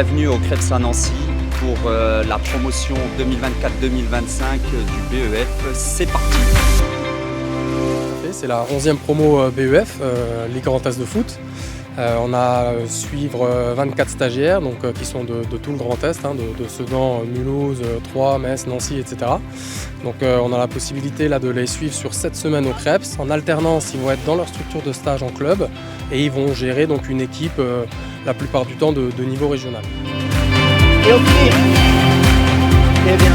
bienvenue au Krebs à Nancy pour la promotion 2024-2025 du BEF. C'est parti! C'est la 11e promo BEF, Ligue Grand Est de foot. On a suivre 24 stagiaires qui sont de tout le Grand Est, de Sedan, Mulhouse, Troyes, Metz, Nancy, etc. Donc on a la possibilité là, de les suivre sur 7 semaines au Krebs. En alternance, ils vont être dans leur structure de stage en club et ils vont gérer donc, une équipe la plupart du temps de niveau régional. Et au pied. Et bien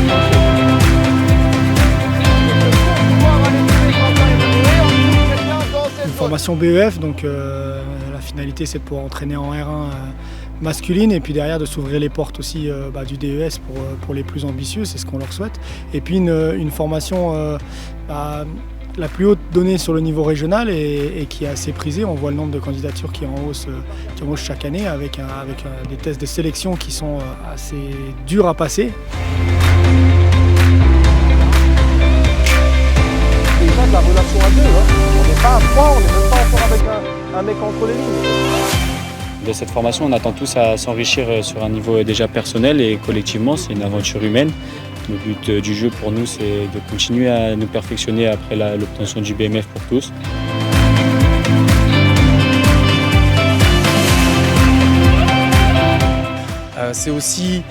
Une formation BEF, donc la finalité c'est de pouvoir entraîner en R1 masculine et puis derrière de s'ouvrir les portes aussi du DES pour les plus ambitieux, c'est ce qu'on leur souhaite. Et puis une formation la plus haute donnée sur le niveau régional et qui est assez prisée. On voit le nombre de candidatures qui est en hausse chaque année avec des tests de sélection qui sont assez durs à passer. Déjà de la relation à deux, on n'est pas à 3, on n'est même pas encore avec un mec entre les lignes. De cette formation, on attend tous à s'enrichir sur un niveau déjà personnel et collectivement, c'est une aventure humaine. Le but du jeu pour nous, c'est de continuer à nous perfectionner après l'obtention du BMF pour tous. C'est aussi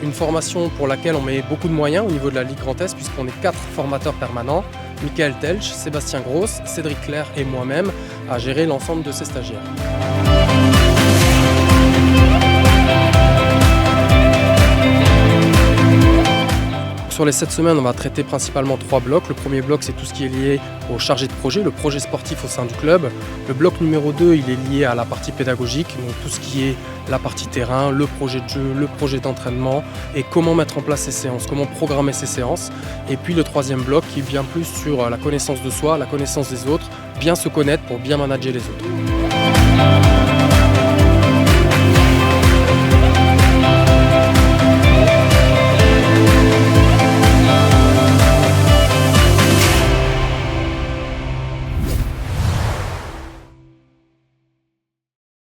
une formation pour laquelle on met beaucoup de moyens au niveau de la Ligue Grand Est puisqu'on est 4 formateurs permanents, Michael Telch, Sébastien Gross, Cédric Clerc et moi-même à gérer l'ensemble de ces stagiaires. Sur les 7 semaines, on va traiter principalement 3 blocs. Le premier bloc, c'est tout ce qui est lié au chargé de projet, le projet sportif au sein du club. Le bloc numéro 2, il est lié à la partie pédagogique, donc tout ce qui est la partie terrain, le projet de jeu, le projet d'entraînement et comment mettre en place ces séances, comment programmer ces séances. Et puis le troisième bloc qui est bien plus sur la connaissance de soi, la connaissance des autres, bien se connaître pour bien manager les autres.